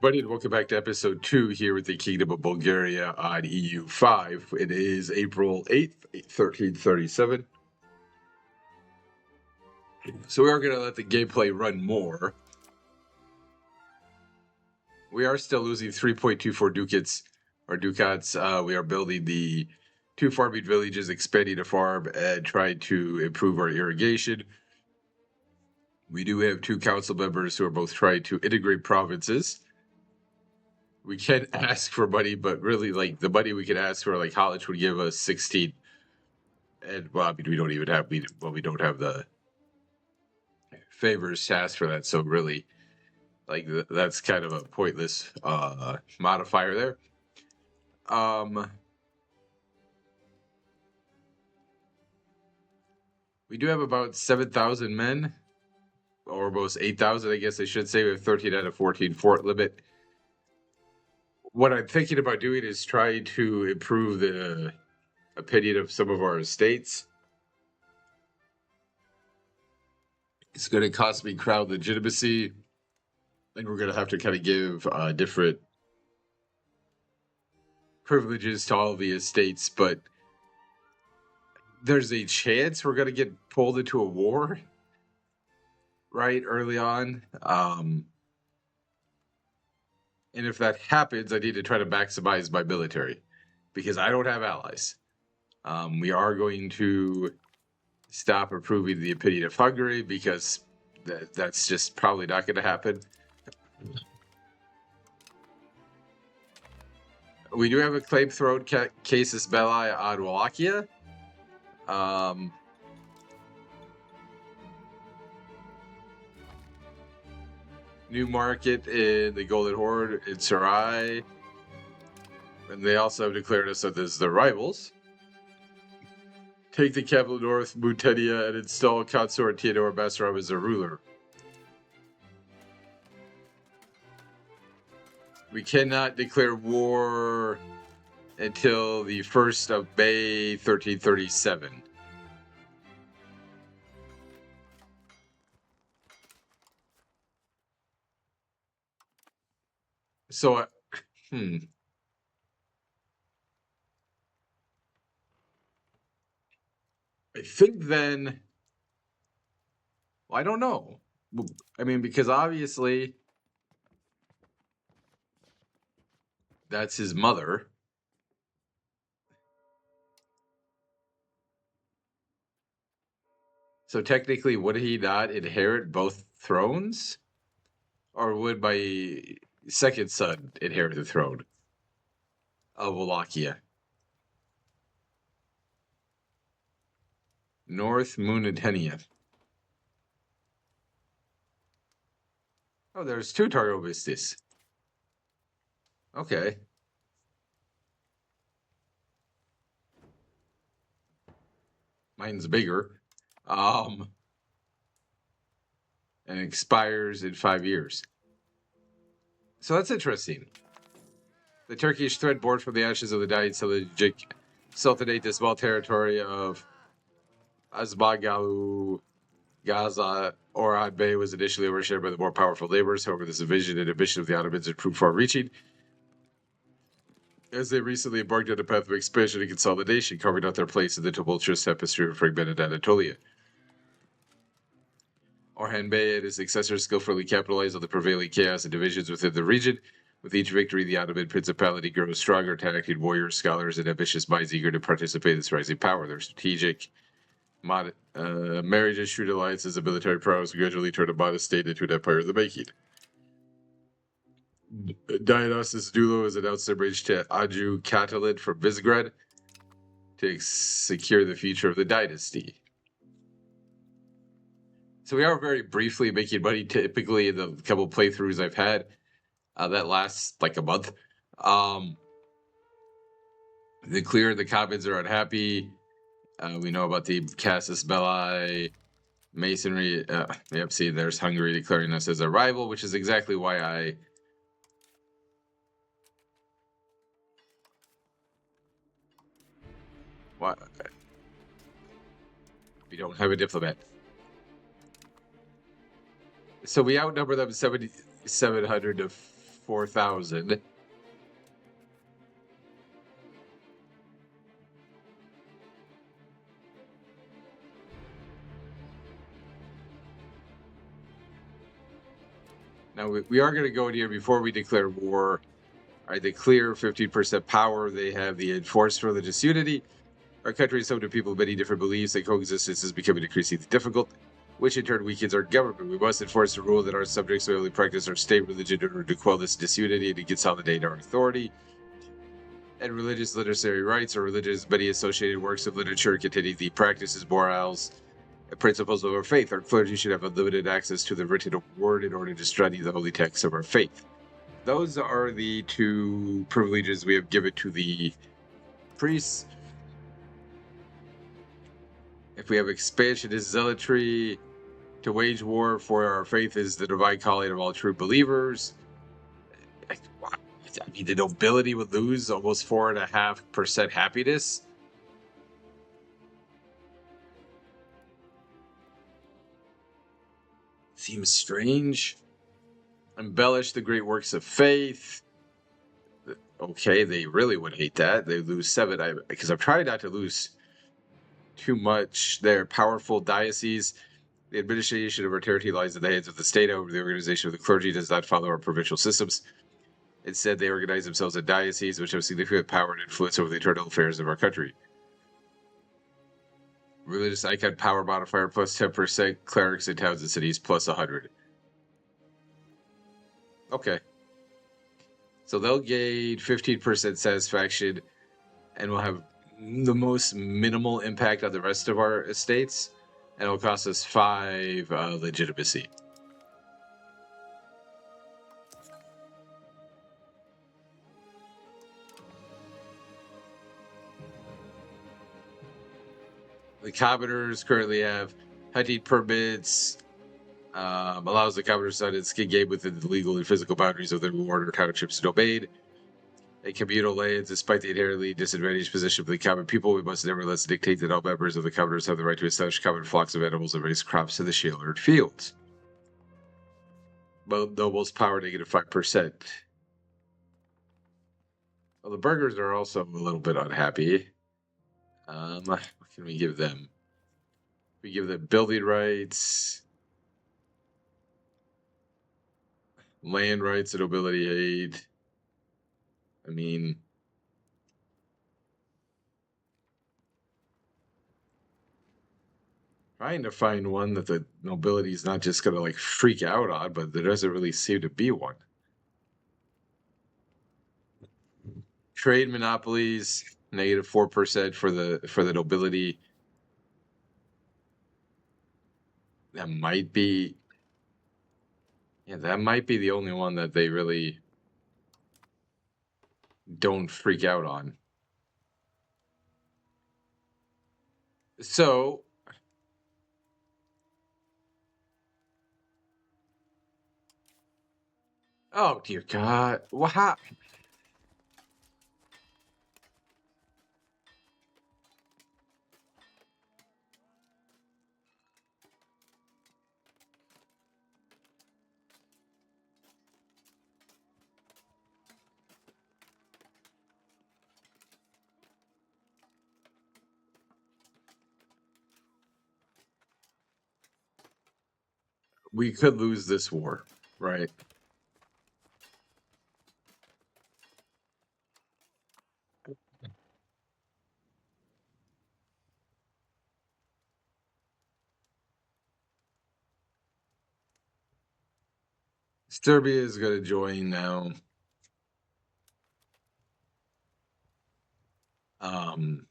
Buddy, and welcome back to episode 2 here with the Kingdom of Bulgaria on EU5. It is April 8th, 1337. So we are going to let the gameplay run more. We are still losing 3.24 ducats or ducats. We are building the 2 farming villages, expanding a farm, and trying to improve our irrigation. We do have 2 council members who are both trying to integrate provinces. We can ask for money, but really, like, the money we could ask for, like, college would give us 16. And, well, I mean, we don't even have, we don't have the favors to ask for that. So really, like, that's kind of a pointless modifier there. We do have about 7,000 men, or almost 8,000, I guess I should say. We have 13 out of 14 fort limit. What I'm thinking about doing is trying to improve the opinion of some of our estates. It's going to cost me crown legitimacy, and we're going to have to kind of give different privileges to all the estates, but there's a chance we're going to get pulled into a war right early on. And if that happens, I need to try to maximize my military because I don't have allies. We are going to stop approving the opinion of Hungary because that's just probably not going to happen. We do have a claim thrown casus belli on Wallachia. New market in the Golden Horde in Sarai. And they also have declared us as their rivals. Take the capital north, Mutenia, and install Consort Theodore Basarab as their ruler. We cannot declare war until the 1st of May, 1337. So, I think then, well, I don't know. I mean, because obviously that's his mother. So technically, would he not inherit both thrones? Or would my second son inherit the throne of Wallachia? North Munitenia. Oh, there's 2 Targovistis. Okay. Mine's bigger. And expires in 5 years. So that's interesting. The Turkish threat born from the ashes of the dying Seljuk Sultanate, the small territory of Azbagalu, Gaza, Orhan Bey was initially overshared by the more powerful neighbors. However, this division and ambition of the Ottomans had proved far-reaching, as they recently embarked on a path of expansion and consolidation, carving out their place in the tumultuous tapestry of fragmented Anatolia. Orhan Bey and his successors skillfully capitalized on the prevailing chaos and divisions within the region. With each victory, the Ottoman Principality grows stronger, attacking warriors, scholars, and ambitious minds eager to participate in this rising power. Their strategic marriages, shrewd alliances, and military prowess gradually turned a modest state into an empire in the making. Dionysus Dulo has announced their marriage to Aju Catalin from Visegrad to secure the future of the dynasty. So we are very briefly making money, typically in the couple playthroughs I've had. That lasts like a month. The clear, the commons are unhappy. We know about the Casus Belli, masonry. Yep, see, there's Hungary declaring us as a rival, which is exactly why we don't have a diplomat. So we outnumber them 7,700 to 4,000. Now we are going to go in here before we declare war. I declare 15% power. They have the enforced religious unity. Our country is home to people with many different beliefs, and coexistence is becoming increasingly difficult, which in turn weakens our government. We must enforce the rule that our subjects only practice our state religion in order to quell this disunity and to consolidate our authority. And religious literary rights or religious many associated works of literature containing the practices, morals, and principles of our faith. Our clergy should have unlimited access to the written word in order to study the holy texts of our faith. Those are the two privileges we have given to the priests. If we have expansionist zealotry, to wage war for our faith is the divine calling of all true believers. I mean, the nobility would lose almost 4.5% happiness. Seems strange. Embellish the great works of faith. Okay, they really would hate that. They lose 7, because I'm trying not to lose too much. They're powerful dioceses. The administration of our territory lies in the hands of the state. However, the organization of the clergy does not follow our provincial systems. Instead, they organize themselves in dioceses, which have significant power and influence over the internal affairs of our country. Religious icon power modifier plus 10%, clerics in towns and cities plus 100. Okay. So they'll gain 15% satisfaction, and we'll have the most minimal impact on the rest of our estates, and it'll cost us 5 legitimacy. The commoners currently have hunting permits, allows the commoners to hunt and skin game within the legal and physical boundaries of their ward or townships domain. And communal lands, despite the inherently disadvantaged position of the common people, we must nevertheless dictate that all members of the commoners have the right to establish common flocks of animals and raise crops in the shared fields. But nobles power -5%. Well, the burghers are also a little bit unhappy. What can we give them? We give them building rights, land rights, and nobility aid. I mean, trying to find one that the nobility is not just going to like freak out on, but there doesn't really seem to be one. Trade monopolies, -4% for the nobility. That might be, yeah, that might be the only one that they really don't freak out on. So, oh dear God, what? We could lose this war, right? Serbia is going to join now. Um,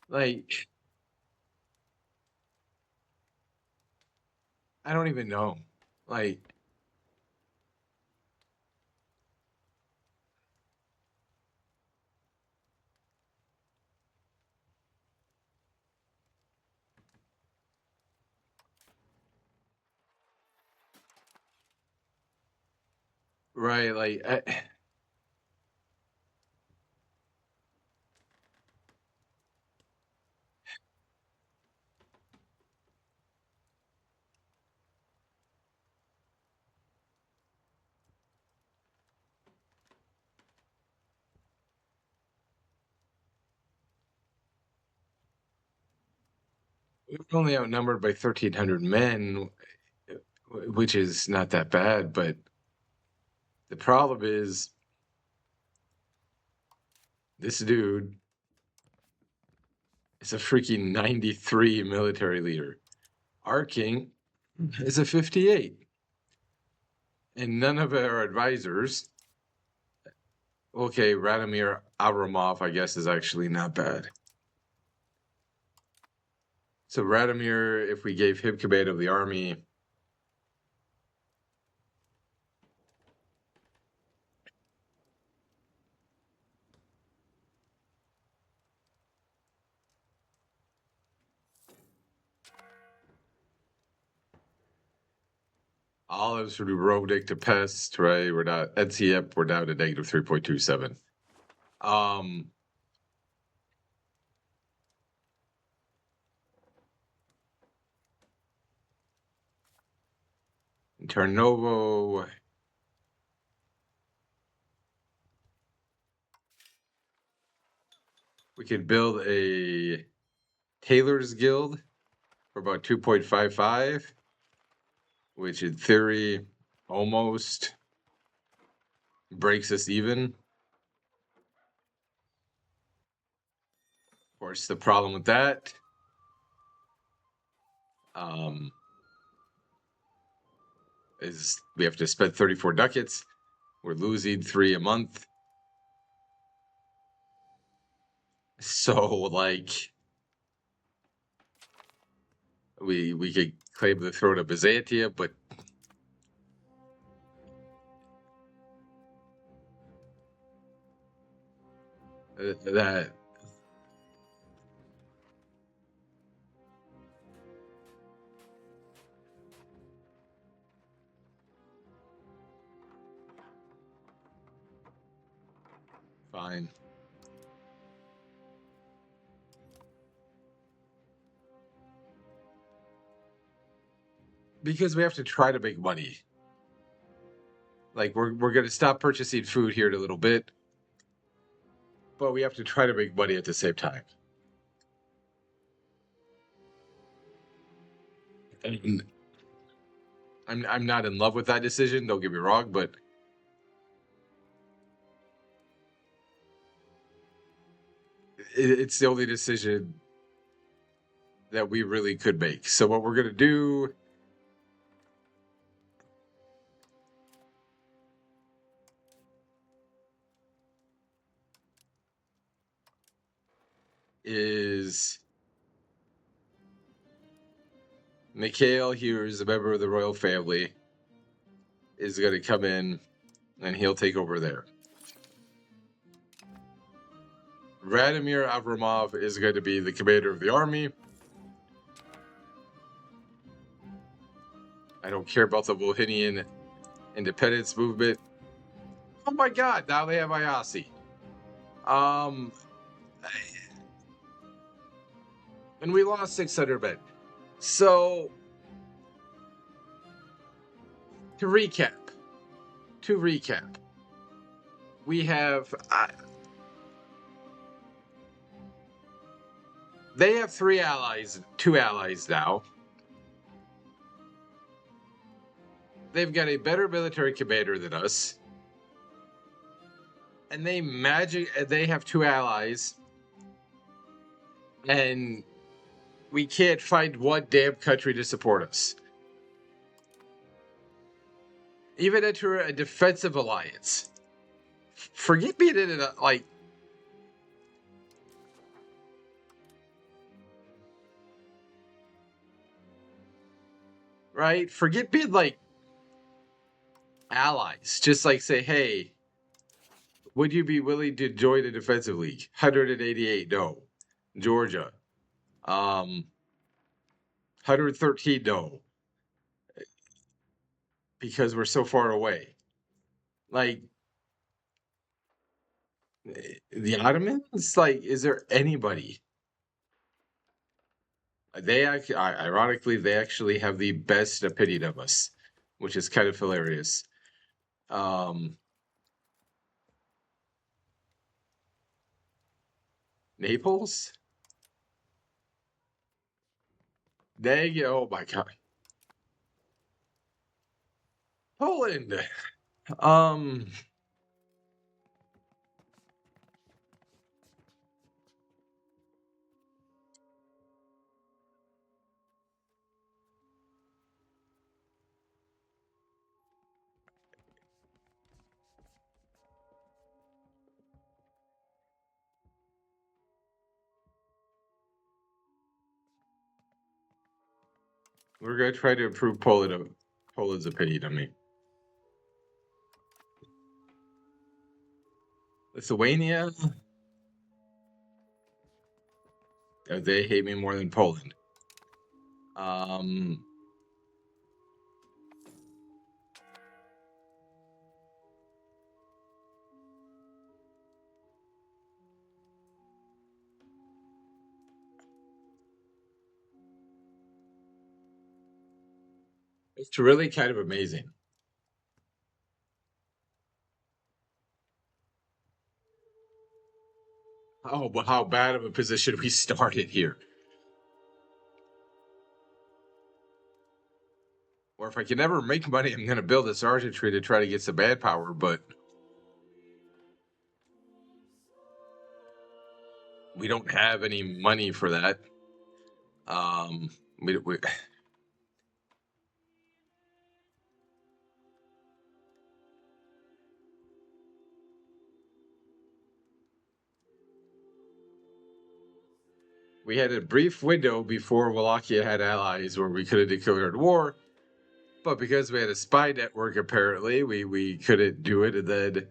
like, I don't even know. Like, right? Like, we're only outnumbered by 1,300 men, which is not that bad. But the problem is this dude is a freaking 93 military leader. Our king is a 58. And none of our advisors, okay, Radomir Abramov, I guess, is actually not bad. So Radomir, if we gave him command of the army, olives would be Rodick to pest, right? We're not NCF, we're down to negative 3.27. Tarnovo. We could build a Tailor's Guild for about 2.55, which in theory almost breaks us even. Of course, the problem with that is we have to spend 34 ducats. We're losing 3 a month. So, like, we could claim the throne of Byzantia, but that fine. Because we have to try to make money. Like we're gonna stop purchasing food here in a little bit, but we have to try to make money at the same time. And I'm not in love with that decision, don't get me wrong, but it's the only decision that we really could make. So what we're gonna do is Mikhail here is a member of the royal family, is gonna come in and he'll take over there. Radomir Abramov is going to be the commander of the army. I don't care about the Bohemian independence movement. Oh my god, now they have Ayasi. And we lost 600 men. So, to recap, we have they have 2 allies now. They've got a better military commander than us. And they have 2 allies. And we can't find one damn country to support us. Even enter a defensive alliance. Forget being in it, like, right? Forget being like allies. Just like say, hey, would you be willing to join a defensive league? 188, no. Georgia. 113, no. Because we're so far away. Like the Ottomans, like, is there anybody? They actually, ironically, they actually have the best opinion of us, which is kind of hilarious. Um, Naples? They, oh my God. Poland. Um, we're gonna try to improve Poland's opinion of me. Lithuania, they hate me more than Poland. Um, it's really kind of amazing. Oh, but how bad of a position we started here. Or if I can never make money, I'm gonna build this artistry to try to get some bad power, but we don't have any money for that. Um, we we had a brief window before Wallachia had allies where we could have declared war, but because we had a spy network, apparently we couldn't do it, and then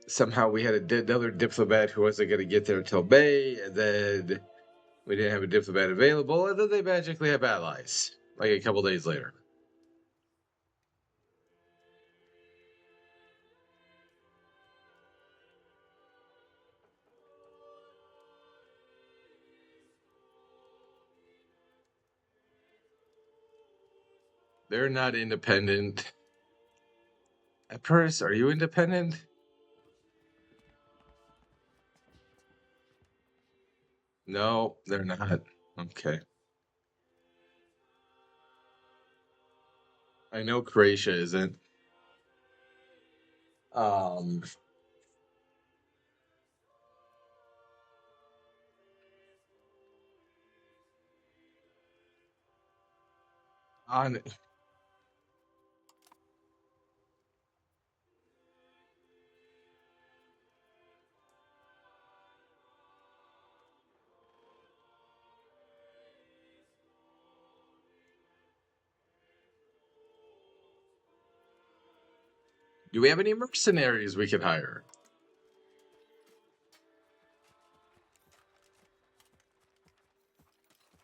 somehow we had another diplomat who wasn't going to get there until May, and then we didn't have a diplomat available, and then they magically have allies like a couple days later. They're not independent. Epirus, are you independent? No, they're not. Okay. I know Croatia isn't. Um, on do we have any mercenaries we can hire?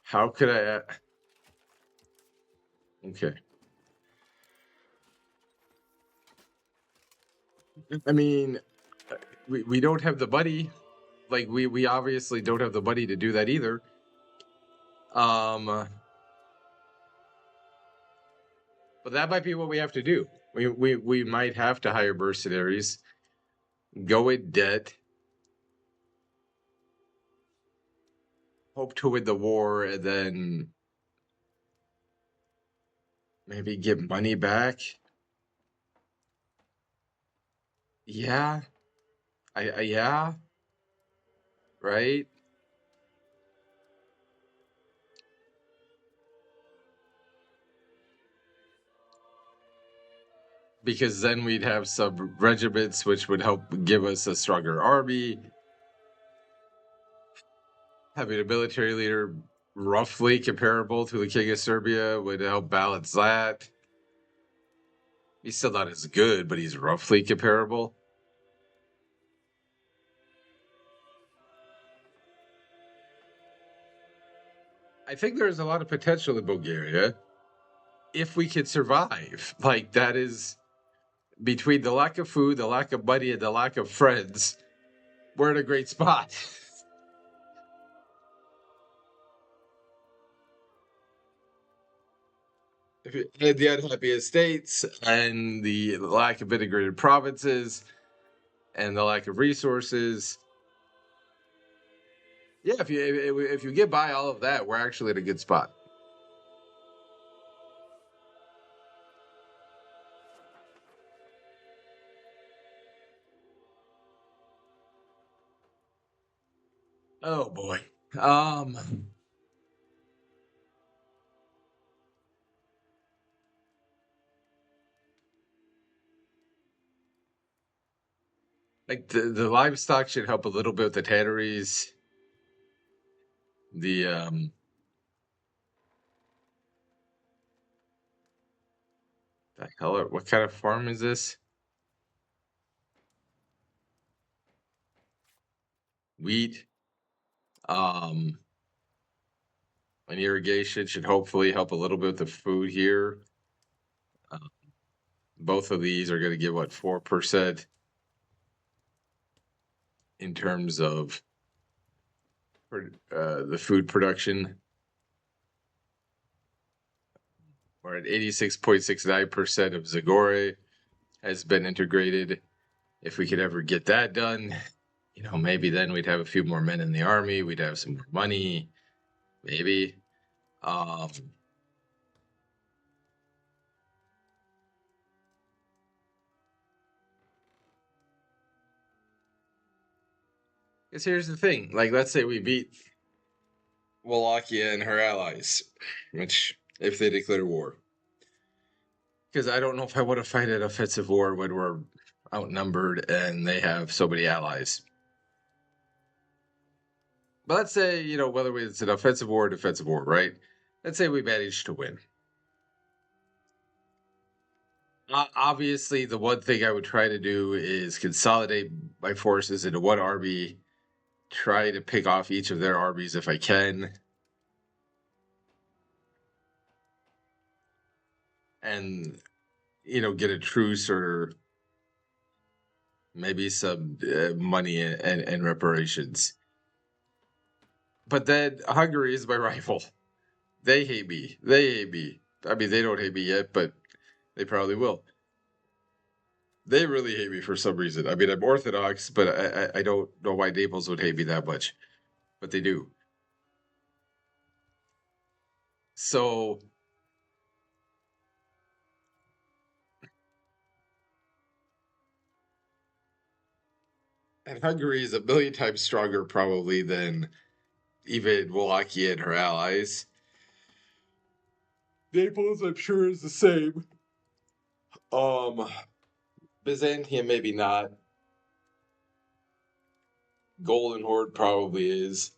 How could I? Okay. I mean, we don't have the money. Like we obviously don't have the money to do that either. Um, but that might be what we have to do. We might have to hire mercenaries, go in debt, hope to win the war, and then maybe get money back. Yeah, I yeah, right. Because then we'd have some regiments which would help give us a stronger army. Having a military leader roughly comparable to the king of Serbia would help balance that. He's still not as good, but he's roughly comparable. I think there's a lot of potential in Bulgaria if we could survive. Like between the lack of food, the lack of money, and the lack of friends, we're in a great spot. And the unhappy estates, and the lack of integrated provinces, and the lack of resources. Yeah, if you get by all of that, we're actually in a good spot. Oh boy. Like the livestock should help a little bit with the tanneries. The the hell, what kind of farm is this? Wheat. Um, and irrigation should hopefully help a little bit with the food here. Uh, both of these are going to give what 4% in terms of the food production. We're at 86.69% of Zagore has been integrated. If we could ever get that done, maybe then we'd have a few more men in the army. We'd have some more money, maybe. Because here's the thing, like, let's say we beat Wallachia and her allies, which, if they declare war. Because I don't know if I want to fight an offensive war when we're outnumbered and they have so many allies. But let's say, whether it's an offensive war or defensive war, right? Let's say we managed to win. Obviously, the one thing I would try to do is consolidate my forces into one army, try to pick off each of their armies if I can, and get a truce or maybe some money and reparations. But then Hungary is my rival. They hate me. I mean, they don't hate me yet, but they probably will. They really hate me for some reason. I mean, I'm Orthodox, but I don't know why Naples would hate me that much, but they do. So, and Hungary is a million times stronger probably than even Wallachia and her allies. Naples, I'm sure, is the same. Um, Byzantium, maybe not. Golden Horde probably is.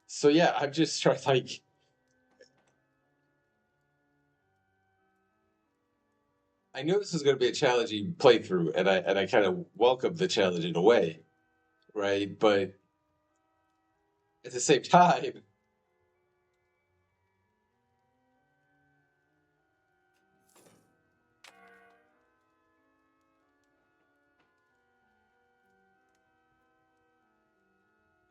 So yeah, I'm just trying, like, I knew this was going to be a challenging playthrough, and I kind of welcomed the challenge in a way, right? But at the same time,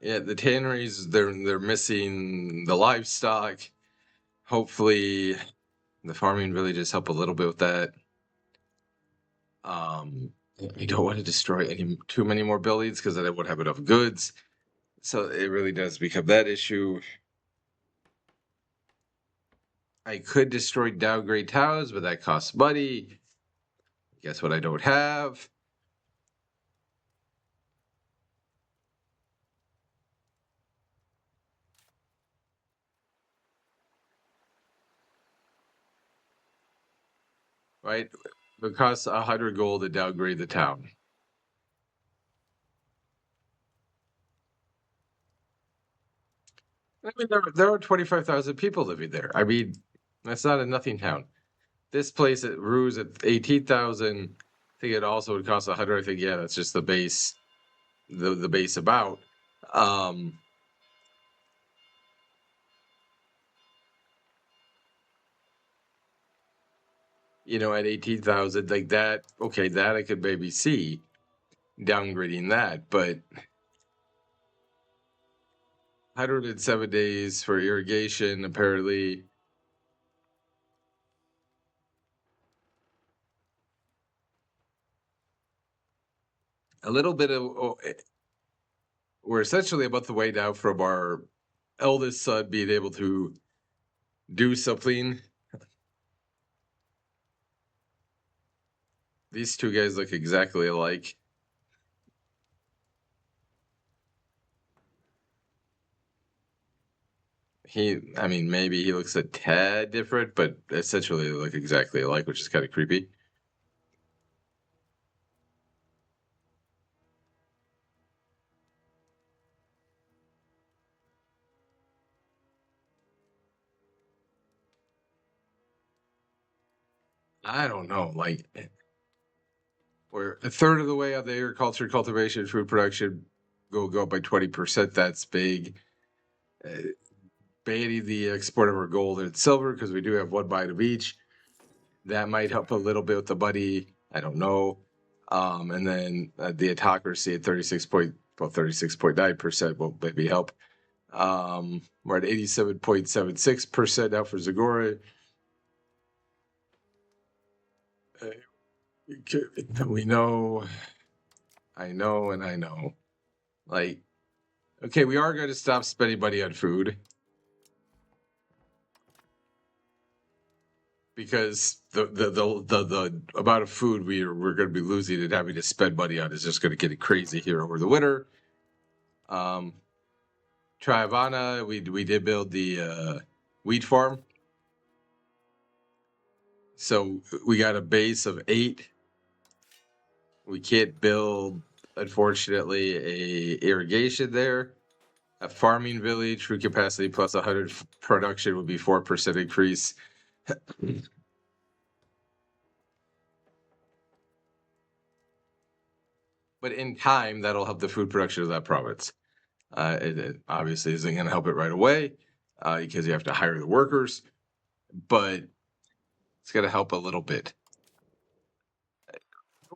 yeah, the tanneries, they're missing the livestock. Hopefully, the farming villages help a little bit with that. We don't want to destroy too many more buildings because then I won't have enough goods. So it really does become that issue. I could destroy downgrade towns, but that costs money. Guess what I don't have? Right? It costs 100 gold to downgrade the town. I mean, there are 25,000 people living there. I mean, that's not a nothing town. This place at Ruse at 18,000. I think it also would cost 100. I think, yeah, that's just the base, the base about. Um, at 18,000, like that. Okay, that I could maybe see downgrading that, but 107 days for irrigation, apparently. A little bit of, we're essentially about the way now from our eldest son being able to do something. These two guys look exactly alike. I mean, maybe he looks a tad different, but essentially they look exactly alike, which is kind of creepy. I don't know, like we're a third of the way on the agriculture, cultivation, food production. Go up by 20%. That's big. Banning the export of our gold and silver because we do have one mine of each. That might help a little bit with the money. I don't know. And then the autocracy at 36.9% will maybe help. We're at 87.76% now for Zagora. We know, I know, and I know. Like, okay, we are going to stop spending money on food because the amount of food we're going to be losing and having to spend money on is just going to get crazy here over the winter. Triavana, we did build the wheat farm. So we got a base of 8. We can't build, unfortunately, a irrigation there. A farming village, food capacity plus 100 production would be 4% increase. But in time, that'll help the food production of that province. It obviously isn't going to help it right away because you have to hire the workers, but it's going to help a little bit.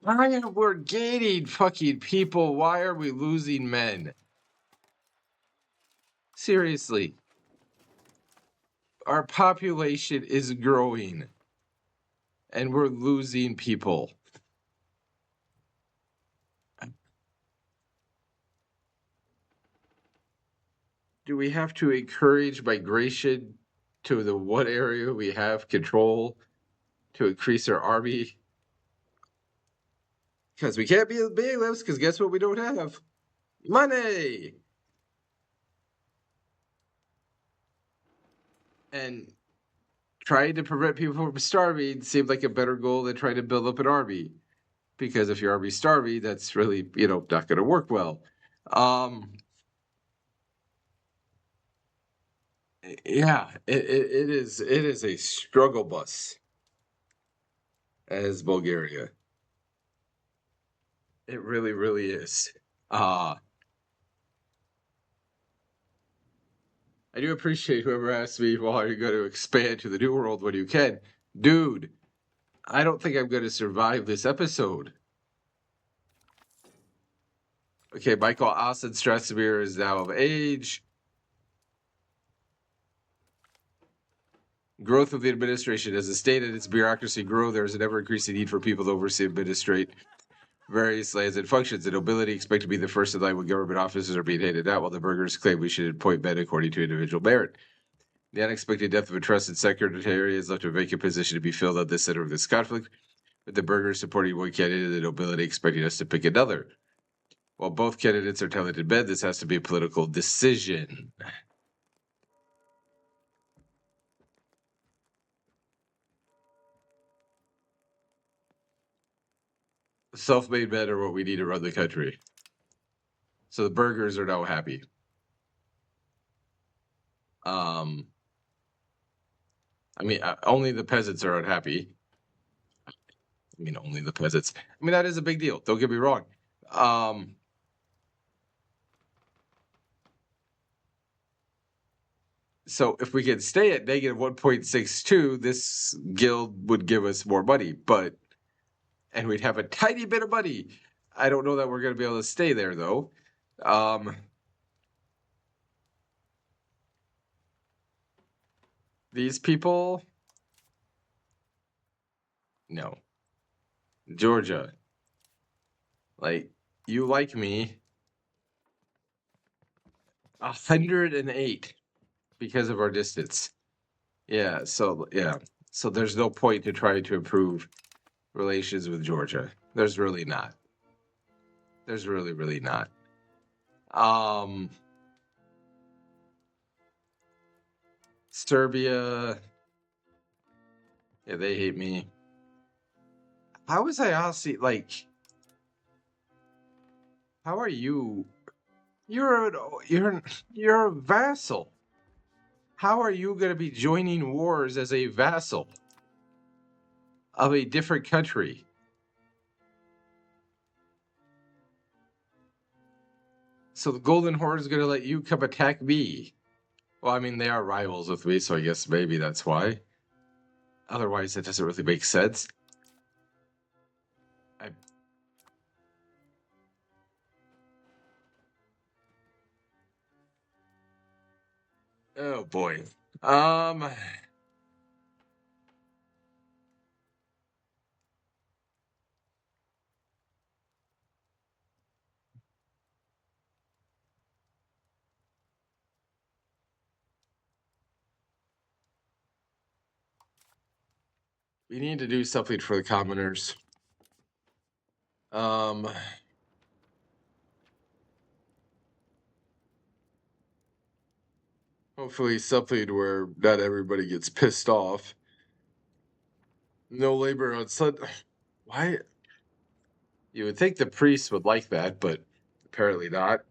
Why are we gaining fucking people? Why are we losing men? Seriously. Our population is growing and we're losing people. Do we have to encourage migration to the one area we have control to increase our army? Because we can't be the bailiffs, because guess what we don't have? Money! And trying to prevent people from starving seemed like a better goal than trying to build up an army. Because if your army's starving, that's really, not going to work well. Yeah, it is a struggle bus as Bulgaria. It really, really is. I do appreciate whoever asked me, well, are you going to expand to the New World when you can? Dude, I don't think I'm going to survive this episode. Okay, Michael Asad Strasimir is now of age. Growth of the administration. As the state and its bureaucracy grow, there is an ever-increasing need for people to oversee and administrate various lands and functions. The nobility expect to be the first in line when government offices are being handed out, while the burghers claim we should appoint men according to individual merit. The unexpected death of a trusted secretary has left a vacant position to be filled at the center of this conflict, with the burghers supporting one candidate and the nobility expecting us to pick another. While both candidates are talented men, this has to be a political decision. Self-made men are what we need to run the country. So the burghers are now happy. I mean, only the peasants are unhappy. I mean, only the peasants. I mean, that is a big deal. Don't get me wrong. So if we could stay at negative 1.62, this guild would give us more money, and we'd have a tiny bit of money. I don't know that we're going to be able to stay there though. These people, no. Georgia, like, you like me, 108 because of our distance. Yeah, so there's no point to try to improve relations with Georgia. There's really not. There's really not. Serbia, yeah, they hate me. How was I honestly like? How are you? You're a vassal. How are you going to be joining wars as a vassal of a different country? So the Golden Horde is going to let you come attack me. Well, I mean, they are rivals with me, so I guess maybe that's why. Otherwise, it doesn't really make sense. I... Oh boy. We need to do something for the commoners. Hopefully something where not everybody gets pissed off. No labor on Sunday. Why? You would think the priests would like that, but apparently not.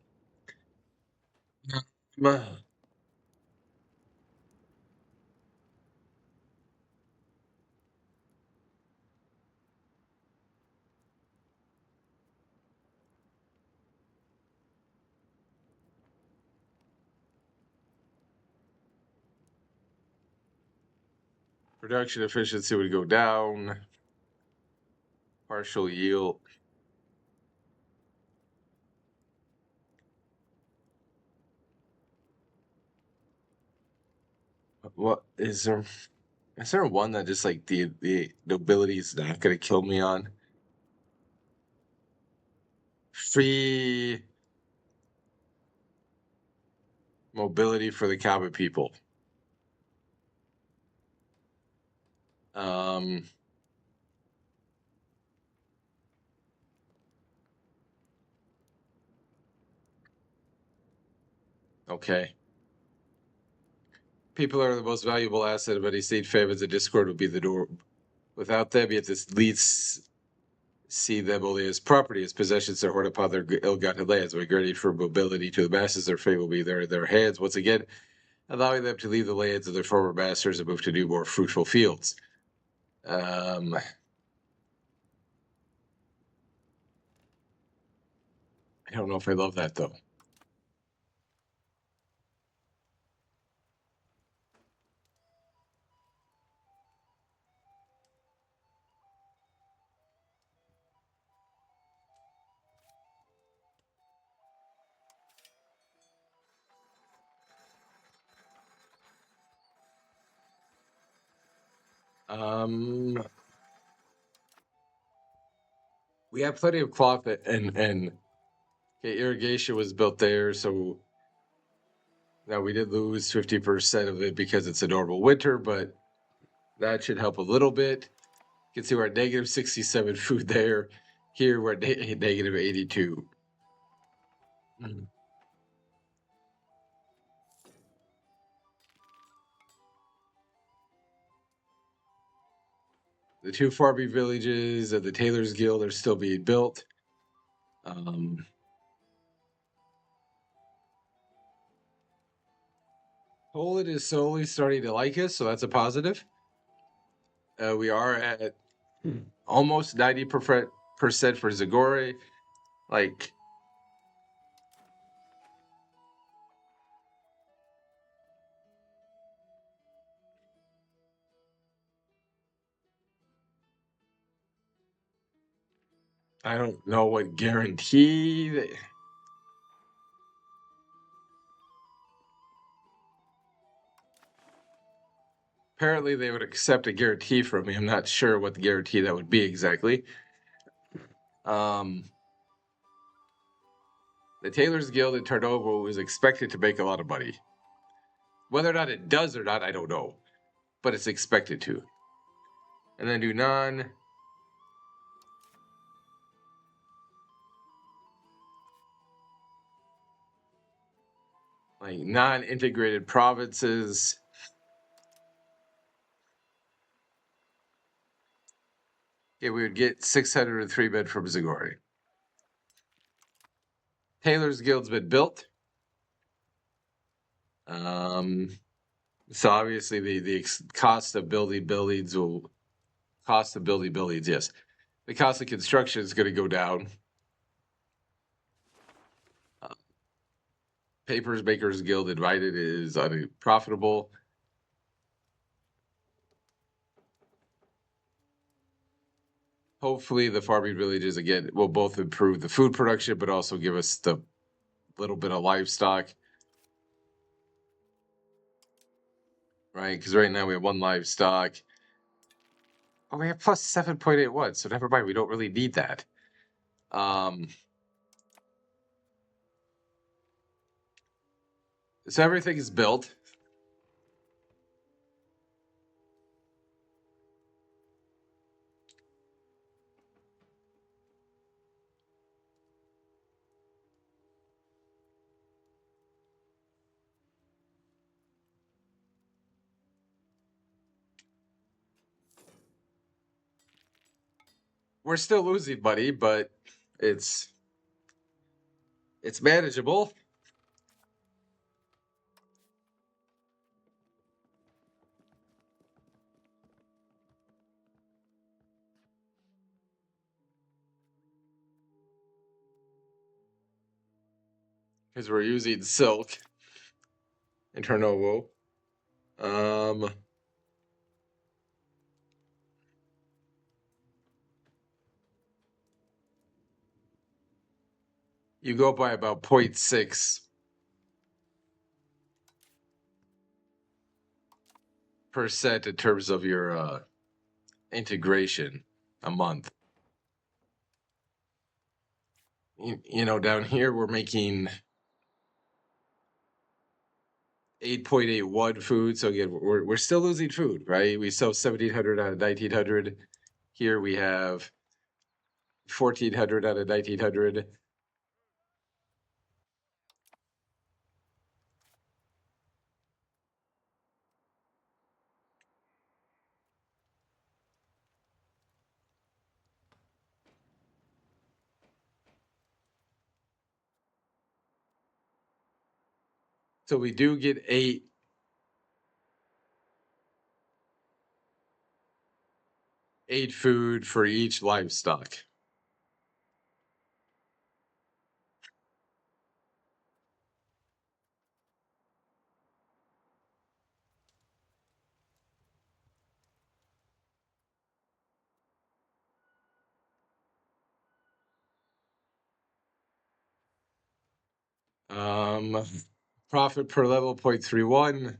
Production efficiency would go down. Partial yield. What is there? Is there one that just like the nobility is not going to kill me on? Free mobility for the common people. Um, okay. People are the most valuable asset of any state. Famines and discord would be the door. Without them, yet this leads see them only as property, as possessions that hoard upon their ill-gotten lands. Migrating for mobility to the masses, their fate will be there in their hands once again, allowing them to leave the lands of their former masters and move to new, more fruitful fields. I don't know if I love that though. We have plenty of cloth and okay, irrigation was built there, so now we did lose 50% of it because it's a normal winter, but that should help a little bit. You can see we're at negative 67 food there. Here we're at negative 82. The two farming villages of the Tailors Guild are still being built. Poland is slowly starting to like us, so that's a positive. We are at almost 90% for Zagore. Like, I don't know what guarantee apparently they would accept a guarantee from me. I'm not sure what the guarantee that would be exactly. The Tailors Guild in Tarnovo is expected to make a lot of money. Whether or not it does or not, I don't know. But it's expected to. And then do non-integrated provinces. Okay, we would get 603 men from Zagori. Tailors Guild's been built. So obviously the cost of building buildings will yes. The cost of construction is going to go down. Papers Makers Guild invited is unprofitable. Hopefully the farming villages again will both improve the food production, but also give us the little bit of livestock. Right? Because right now we have one livestock. Oh, we have plus 7.81, so never mind. We don't really need that. So everything is built. We're still losing money, but it's manageable. Because we're using silk in Tarnovo. You go by about 0.6% in terms of your integration a month. You know, down here we're making 8.81 food. So again, we're still losing food, right? We sell 1,700 out of 1,900. Here we have 1,400 out of 1,900. So we do get eight food for each livestock. Profit per level 0.31.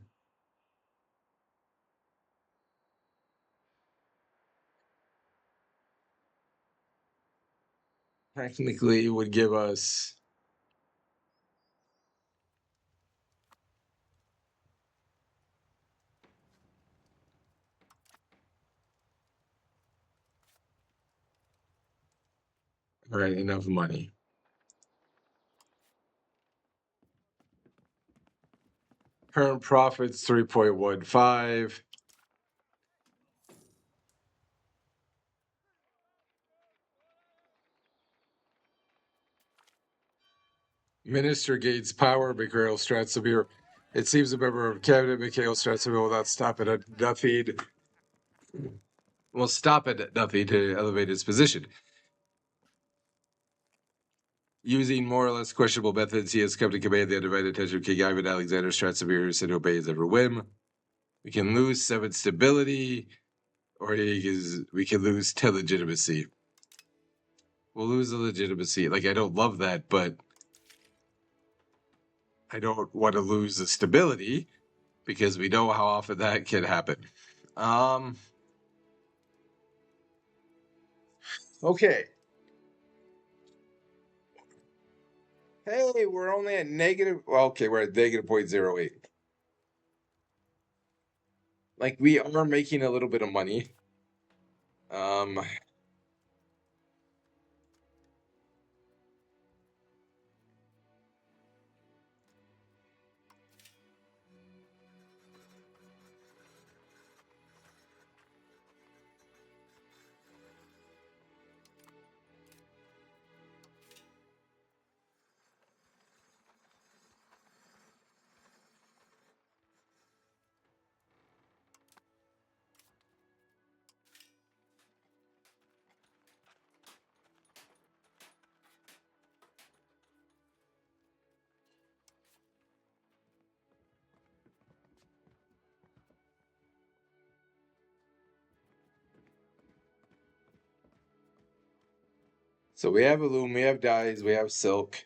Technically, it would give us enough money. Current profits 3.15. Minister gains power. Mikhail Stratsomir. It seems a member of cabinet, Mikhail Stratsomir, will not stop at nothing. Will stop at nothing to elevate his position. Using more or less questionable methods, he has come to command the undivided attention of King Ivan Alexander Stratsomir and obey his every whim. We can lose 7 stability, or we can lose 10 legitimacy. we'll lose the legitimacy. Like, I don't love that, but I don't want to lose the stability because we know how often that can happen. Okay. Hey, we're only at negative. Well, okay, we're at negative 0.08. Like, we are making a little bit of money. Um, so we have loom, we have dyes, we have silk.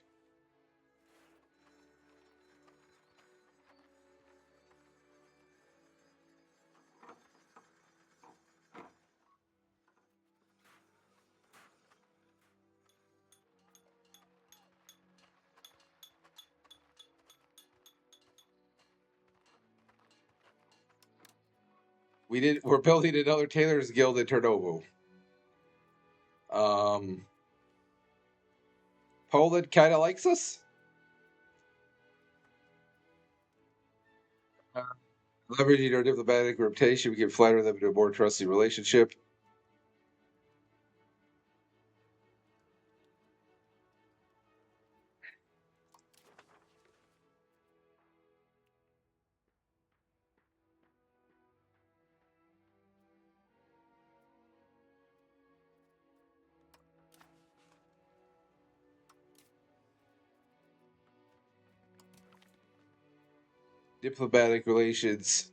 We're building another Tailor's Guild in Turnovo. Poland kind of likes us. Leveraging our diplomatic reputation, we can flatter them into a more trusting relationship. Diplomatic relations.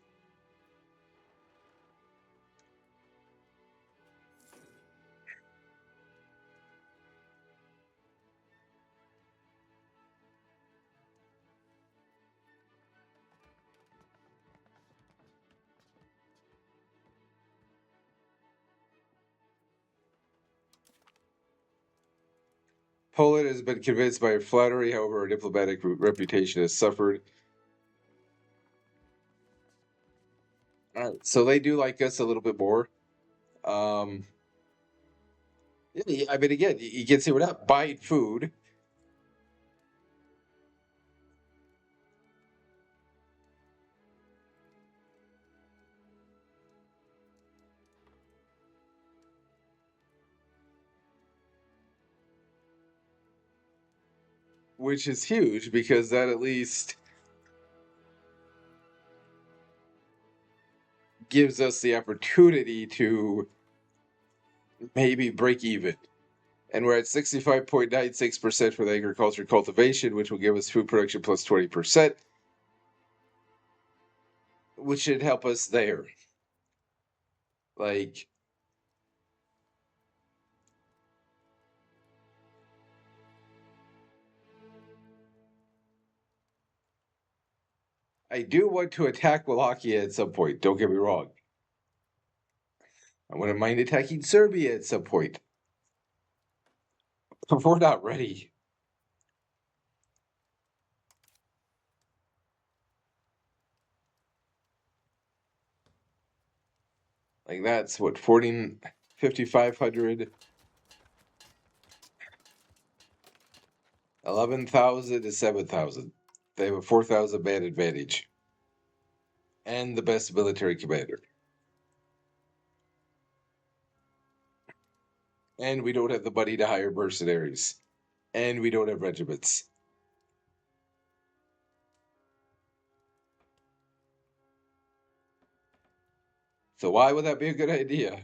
Poland has been convinced by our flattery, however, our diplomatic reputation has suffered. All right, so they do like us a little bit more. Yeah, I mean, again, you can see we're not buying food. Which is huge because that at least gives us the opportunity to maybe break even. And we're at 65.96% for the agriculture cultivation, which will give us food production plus 20%, which should help us there. Like, I do want to attack Wallachia at some point, don't get me wrong. I wouldn't mind attacking Serbia at some point. But we're not ready. Like, that's what, 5,500, 11,000 to 7,000. They have a 4,000 man advantage. And the best military commander. And we don't have the money to hire mercenaries. And we don't have regiments. So why would that be a good idea?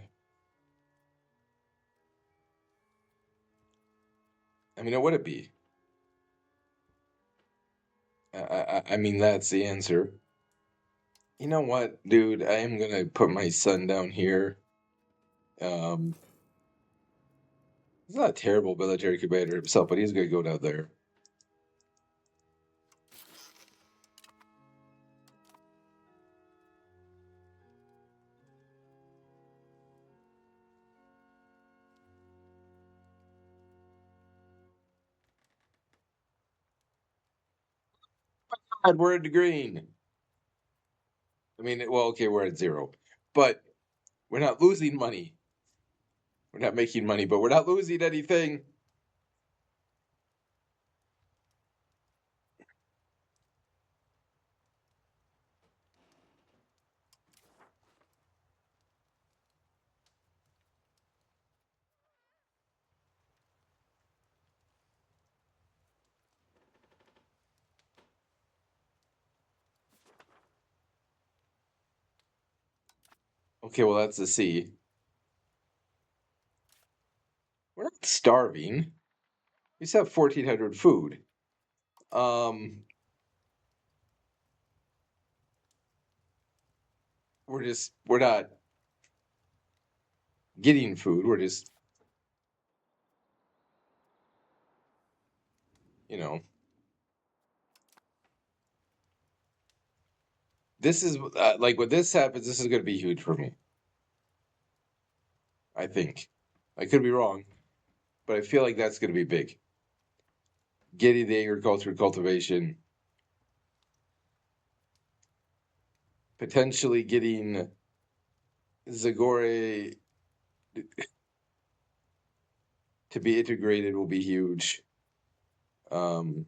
I mean, what would it be? I mean, that's the answer. You know what, dude? I am gonna put my son down here. He's not a terrible military commander himself, but he's going to go down there. God, we're in the green. I mean, well, okay, we're at 0, but we're not losing money. We're not making money, but we're not losing anything. Okay, well, that's a C. We're not starving. We still have 1,400 food. We're not getting food. We're just, you know, this is like when this happens, this is going to be huge for me. I think. I could be wrong, but I feel like that's going to be big. Getting the agriculture cultivation, potentially getting Zagore to be integrated will be huge. Because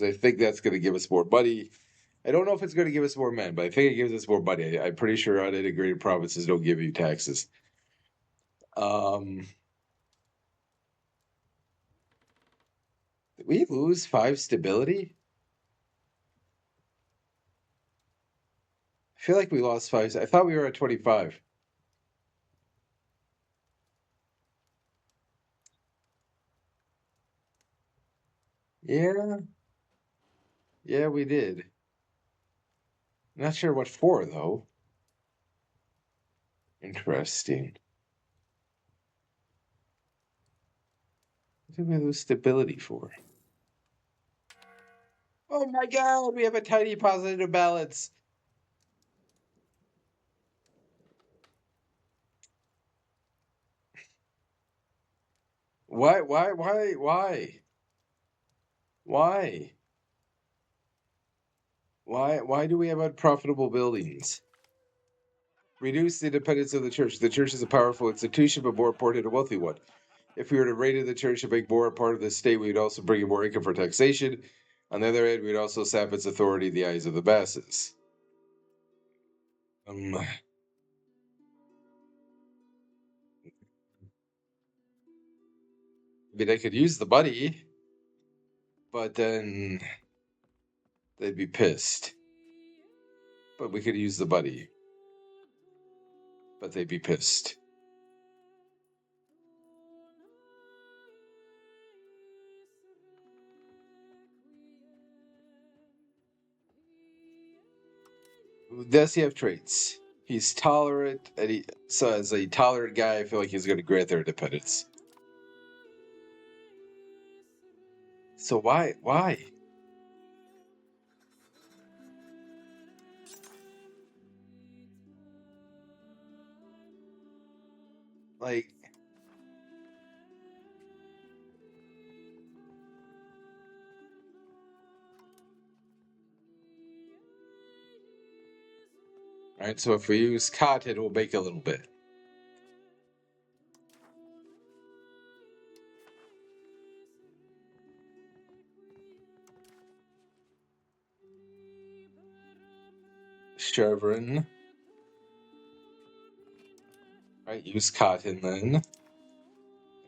I think that's going to give us more money. I don't know if it's going to give us more men, but I think it gives us more money. I'm pretty sure unintegrated provinces don't give you taxes. Did we lose 5 stability? I feel like we lost 5. I thought we were at 25. Yeah. Yeah, we did. Not sure what for, though. Interesting. What did we lose stability for? Oh my god, we have a tiny positive balance. Why? Why? Why do we have unprofitable buildings? Reduce the independence of the church. The church is a powerful institution, but more important, a wealthy one. If we were to raid the church and make more a part of the state, we would also bring in more income for taxation. On the other hand, we'd also sap its authority in the eyes of the masses. I mean, I could use the money, but then they'd be pissed. But we could use the money, but they'd be pissed. Does he have traits? He's tolerant, and so as a tolerant guy, I feel like he's going to grant their independence. So why? Like, all right. So if we use cotton, we'll make a little bit. Chevron. All right, use cotton then. And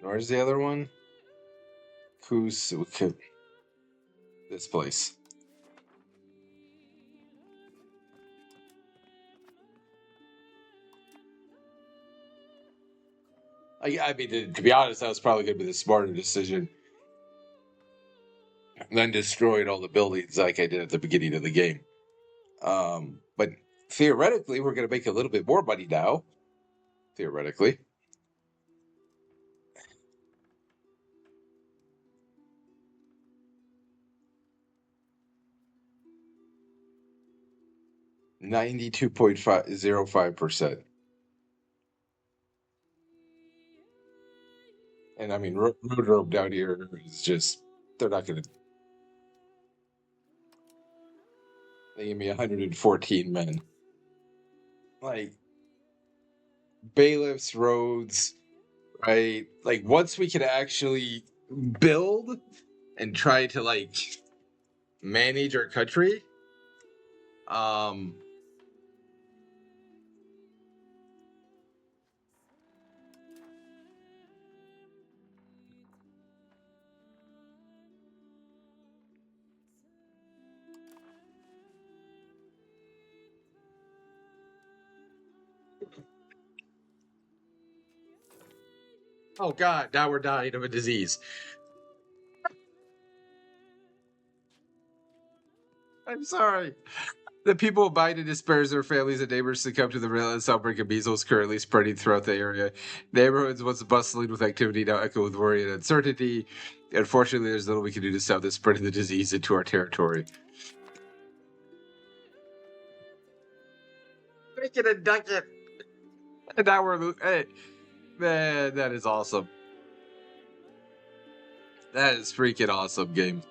where's the other one? This place. I mean, to be honest, that was probably going to be the smarter decision than destroying all the buildings like I did at the beginning of the game. But theoretically, we're going to make a little bit more money now. Theoretically. 92.505%. And I mean, road rope down here is just, they're not going to, they give me 114 men. Like, bailiffs, roads, right? Like, once we can actually build and try to, like, manage our country, um, oh God, now we're dying of a disease. I'm sorry. The people of Biden despairs their families and neighbors succumb to the relentless outbreak of measles currently spreading throughout the area. Neighborhoods once bustling with activity now echo with worry and uncertainty. Unfortunately, there's little we can do to stop the spread of the disease into our territory. Make it a ducket. And now we're hey, man, that is awesome. That is freaking awesome, game.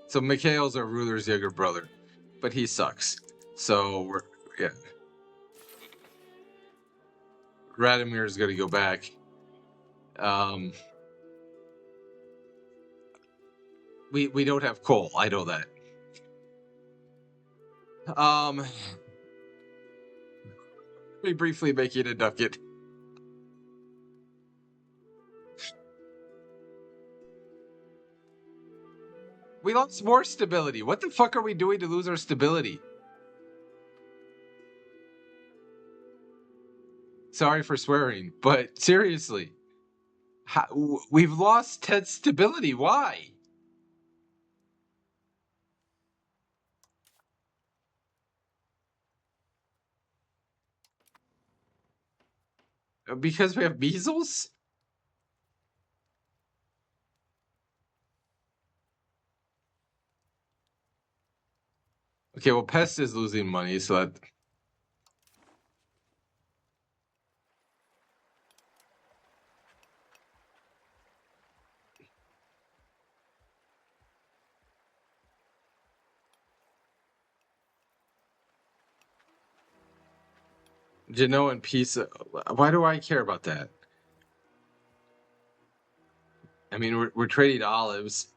So Mikhail's our ruler's younger brother, but he sucks. So we're yeah. Radomir is gonna go back. We don't have coal. I know that. We briefly make it a ducat. We lost more stability. What the fuck are we doing to lose our stability? Sorry for swearing, but seriously, we've lost 10 stability. Why? Because we have measles? Okay, well, Pest is losing money, so that. Genoa and Pisa. Why do I care about that? I mean, we're trading olives.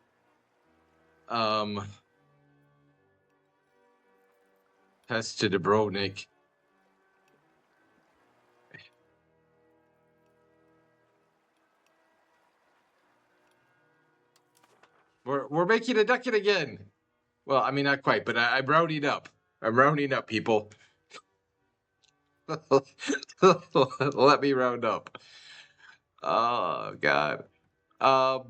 Pest to Dubrovnik. We're making a ducat again. Well, I mean, not quite, but I'm rounding up. I'm rounding up, people. Let me round up. Oh God. Oh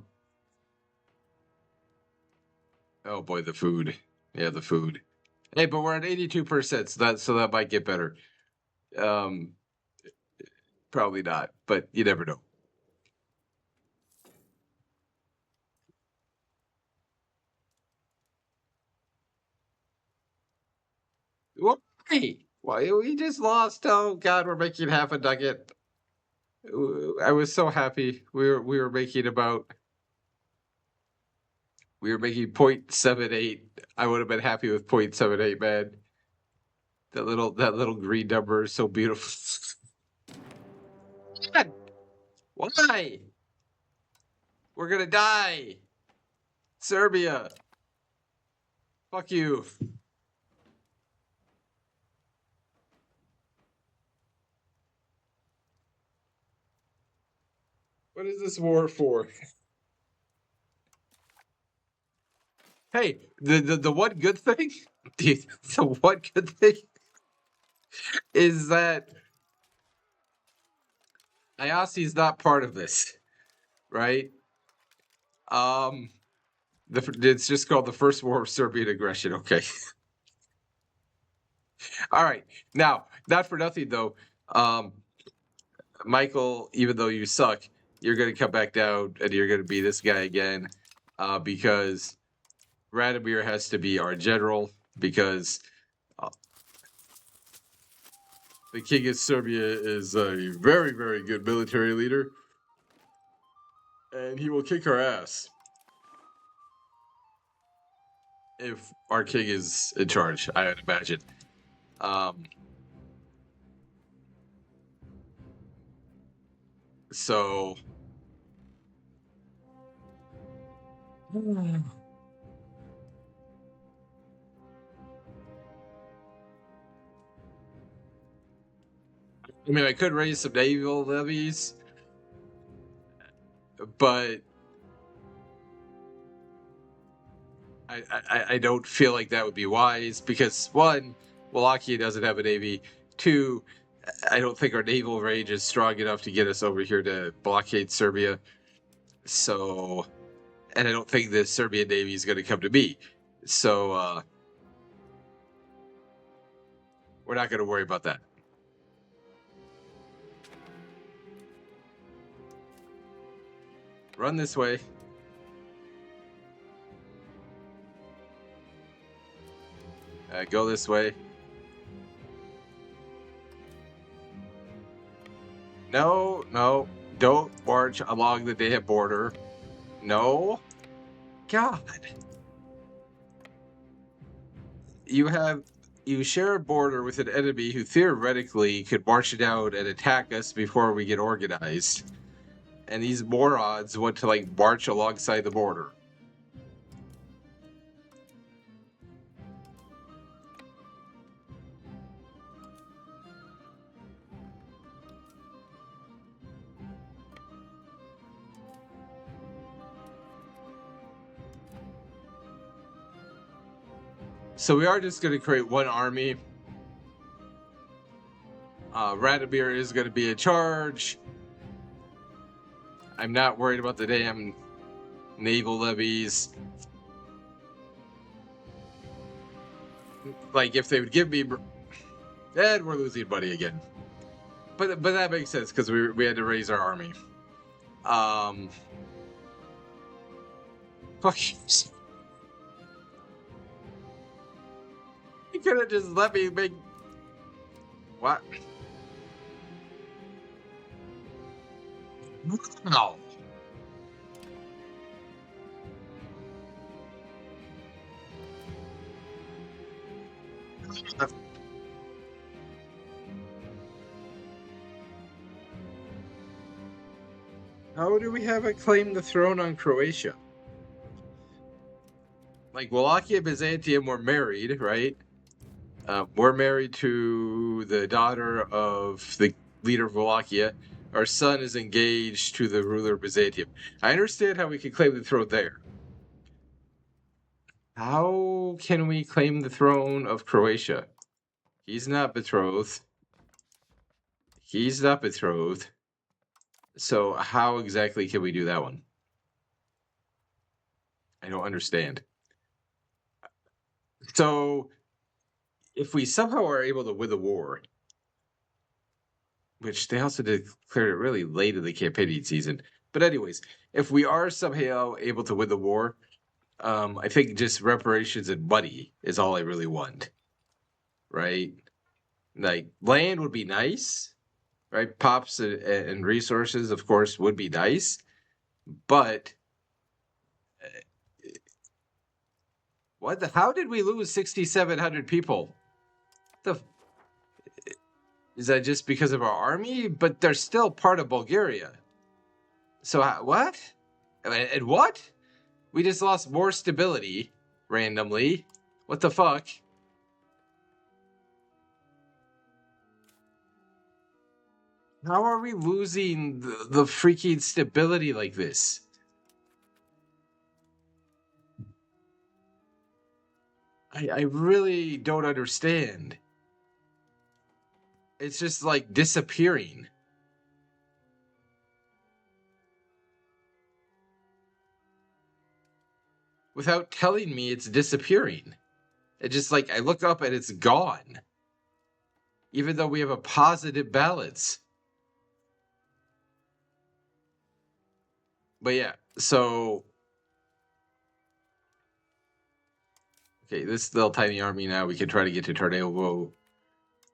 boy, the food. Yeah, the food. Hey, but we're at 82%, so that might get better. Probably not, but you never know. Why? Why we just lost? Oh God, we're making half a ducat. I was so happy. We were making about. We were making 0.78. I would have been happy with 0.78, man. That little green number is so beautiful. God, why? We're gonna die. Serbia. Fuck you. What is this war for? Hey, the one good thing, the one good thing is that IASI is not part of this, right? It's just called the First War of Serbian Aggression. Okay. All right. Now, not for nothing though. Michael, even though you suck, you're gonna come back down and you're gonna be this guy again, because Radomir has to be our general because the King of Serbia is a very, very good military leader, and he will kick our ass if our king is in charge, I would imagine. So I mean, I could raise some naval levies, but I don't feel like that would be wise because one, Wallachia doesn't have a navy. Two, I don't think our naval range is strong enough to get us over here to blockade Serbia. So, and I don't think the Serbian navy is going to come to me. So, we're not going to worry about that. Run this way. Go this way. No, no, don't march along the damn border. No. God. You share a border with an enemy who theoretically could march it out and attack us before we get organized. And these morons want to like march alongside the border. So we are just going to create one army. Radomir is going to be in charge. I'm not worried about the damn naval levies. Like, if they would give me... And we're losing money again. But that makes sense, because we had to raise our army. Fuck you. You could have just let me make... What? No. How do we have it claim the throne on Croatia? Like, Wallachia and Byzantium were married, right? We're married to the daughter of the leader of Wallachia. Our son is engaged to the ruler of Byzantium. I understand how we can claim the throne there. How can we claim the throne of Croatia? He's not betrothed. He's not betrothed. So how exactly can we do that one? I don't understand. So if we somehow are able to win the war, which they also declared it really late in the campaigning season. But anyways, if we are somehow able to win the war, I think just reparations and money is all I really want. Right? Like, land would be nice, right? Pops and resources, of course, would be nice. But how did we lose 6,700 people? Is that just because of our army? But they're still part of Bulgaria. So what? And what? We just lost more stability randomly. What the fuck? How are we losing the freaking stability like this? I really don't understand. It's just like disappearing. Without telling me it's disappearing. It just like, I look up and it's gone. Even though we have a positive balance. But yeah, so Okay, this little tiny army now. We can try to get to Tarnovo.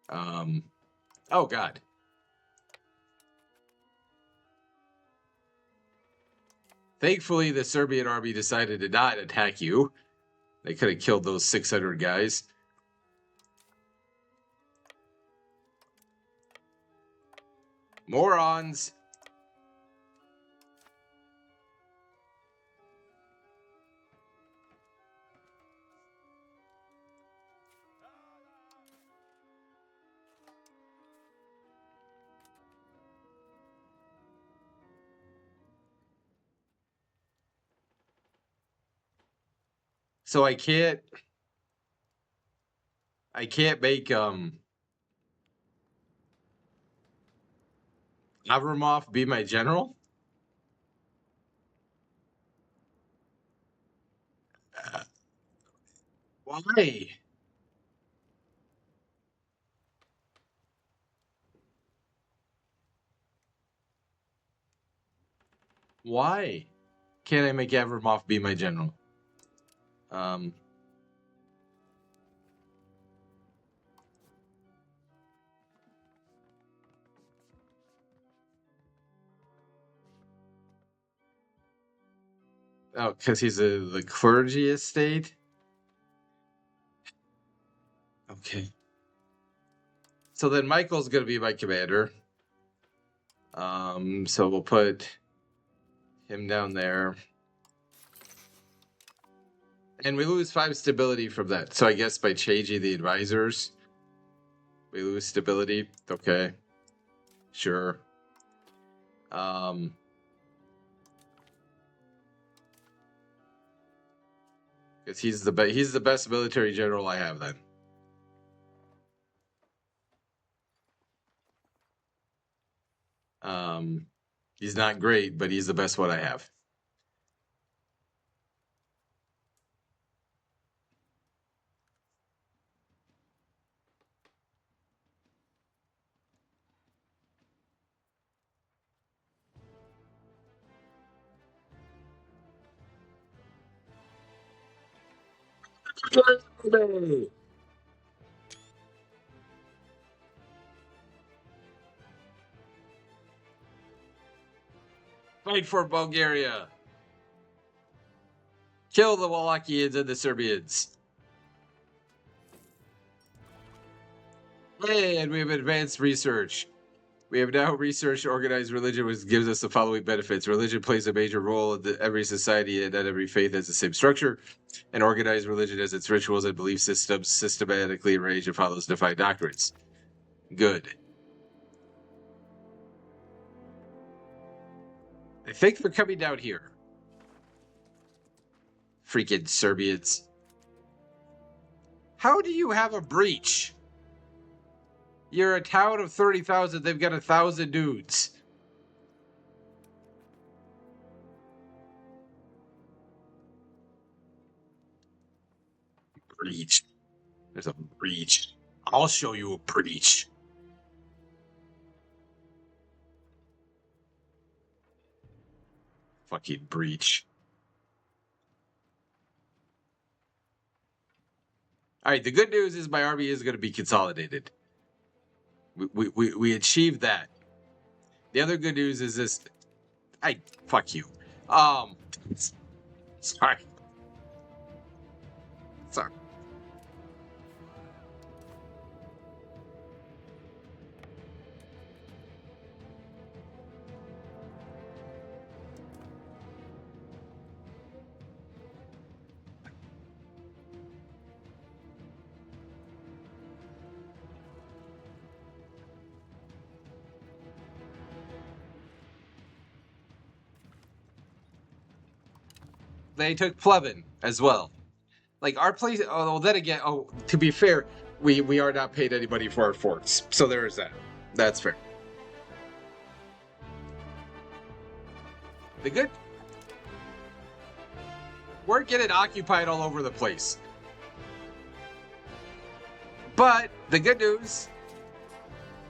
Oh God. Thankfully, the Serbian army decided to not attack you. They could have killed those 600 guys. Morons. So I can't make Avramov be my general? Why? Why can't I make Avramov be my general? Um, oh, because he's the clergy estate? Okay. So then Michael's going to be my commander. So we'll put him down there. And we lose 5 stability from that. So I guess by changing the advisors, we lose stability. Okay. Sure. Because he's the best military general I have then. He's not great, but he's the best one I have. Fight for Bulgaria. Kill the Wallachians and the Serbians. And we have advanced research. We have now researched organized religion, which gives us the following benefits. Religion plays a major role in every society, and not every faith has the same structure. And organized religion has its rituals and belief systems systematically arranged and follows defined doctrines. Good. I think they're coming down here. Freaking Serbians. How do you have a breach? You're a town of 30,000. They've got 1,000 dudes. Breach. There's a breach. I'll show you a breach. Fucking breach. All right, the good news is my army is going to be consolidated. We achieved that. The other good news is this. Fuck you. Sorry. Sorry. They took Plevin as well. Like our place. Oh, then again. Oh, to be fair, we are not paid anybody for our forts, so there is that. That's fair. The good. We're getting occupied all over the place. But the good news,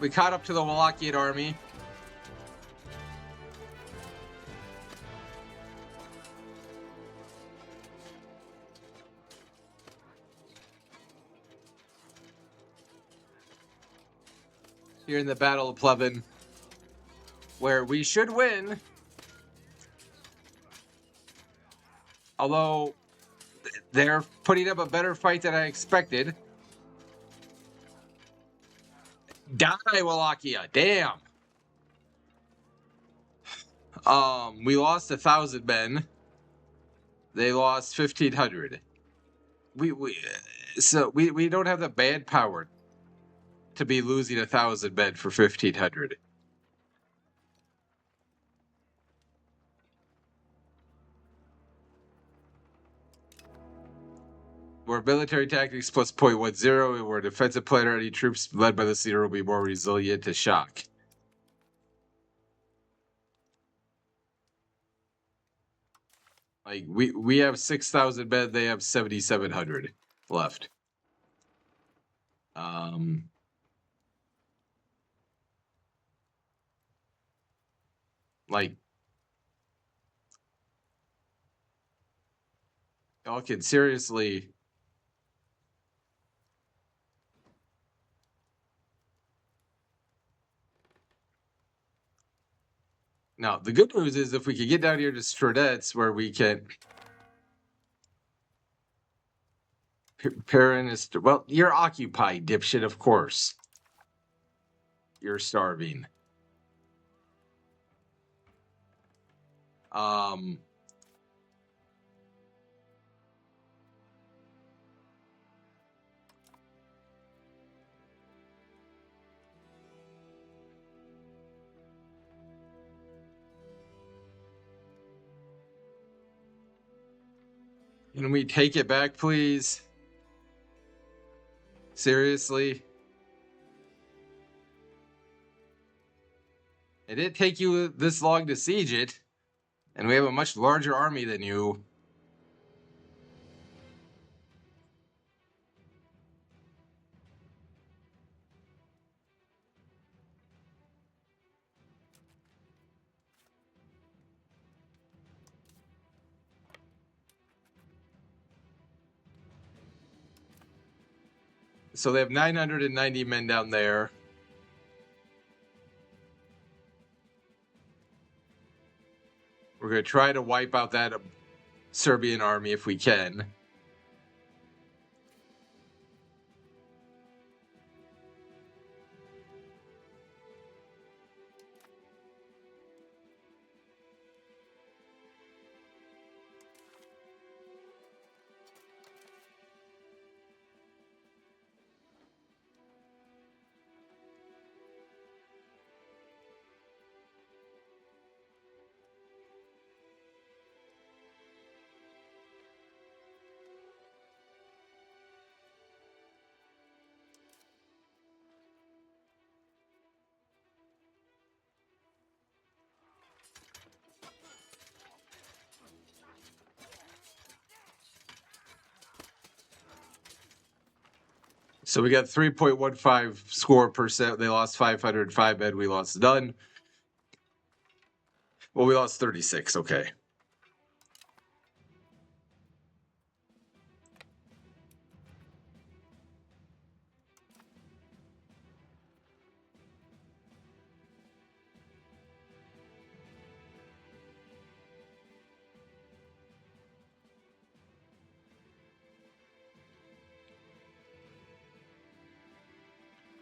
we caught up to the Wallachian army. here in the Battle of Pleven, where we should win. Although they're putting up a better fight than I expected. Die, Wallachia. Damn. We lost 1,000 men. They lost 1,500. We don't have the manpower to be losing 1,000 men for 1,500. We're military tactics plus 0.10, and we're defensive planner. Any troops led by this leader will be more resilient to shock. Like we have 6,000 men, they have 7,700 left. Like y'all can seriously. Now, the good news is if we can get down here to Stradets where we can. Perrin is. Well, you're occupied, dipshit, of course. You're starving. Can we take it back, please? Seriously? It didn't take you this long to siege it, and we have a much larger army than you. So they have 990 men down there. We're going to try to wipe out that Serbian army if we can. So we got 3.15 score percent. They lost 505 men. We lost none. Well, we lost 36. Okay.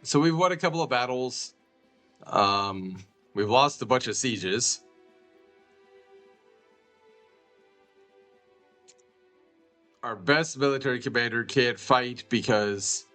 So we've won a couple of battles. We've lost a bunch of sieges. Our best military commander can't fight because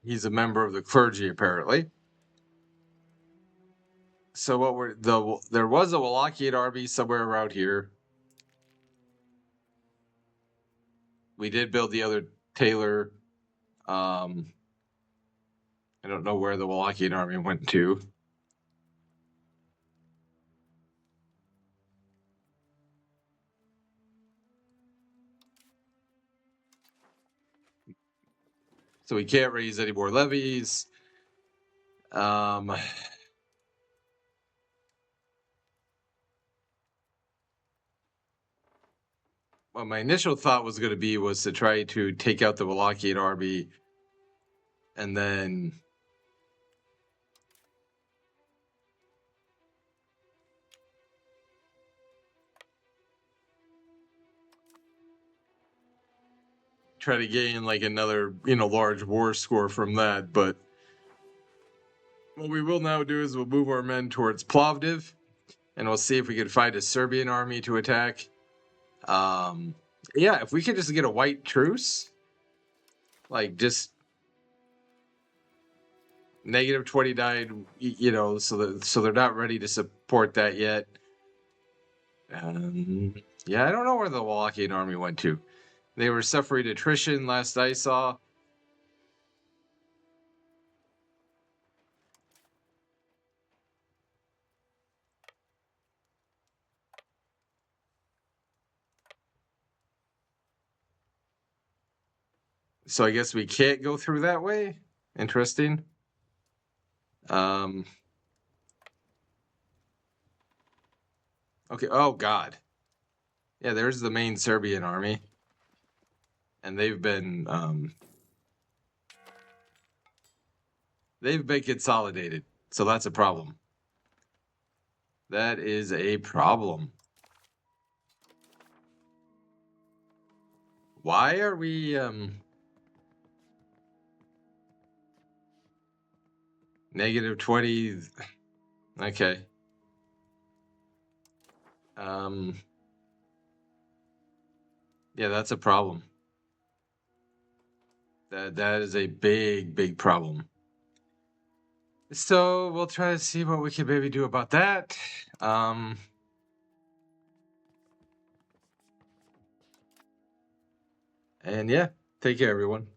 he's a member of the clergy, apparently. So there was a Wallachian army somewhere around here. We did build the other Taylor. I don't know where the Wallachian army went to. So we can't raise any more levies. Well, my initial thought was going to be was to try to take out the Wallachian army and then try to gain like another, large war score from that. But what we will now do is we'll move our men towards Plovdiv and we'll see if we can find a Serbian army to attack. Yeah, if we could just get a white truce, like just -20 died, so they're not ready to support that yet. Yeah, I don't know where the Wallachian army went to. They were suffering attrition last I saw. So I guess we can't go through that way. Interesting. Okay. Oh God. Yeah, there's the main Serbian army, and they've been consolidated. So that's a problem. That is a problem. Why are we -20? Okay. Yeah, that's a problem. That is a big problem. So we'll try to see what we can maybe do about that. And yeah, take care, everyone.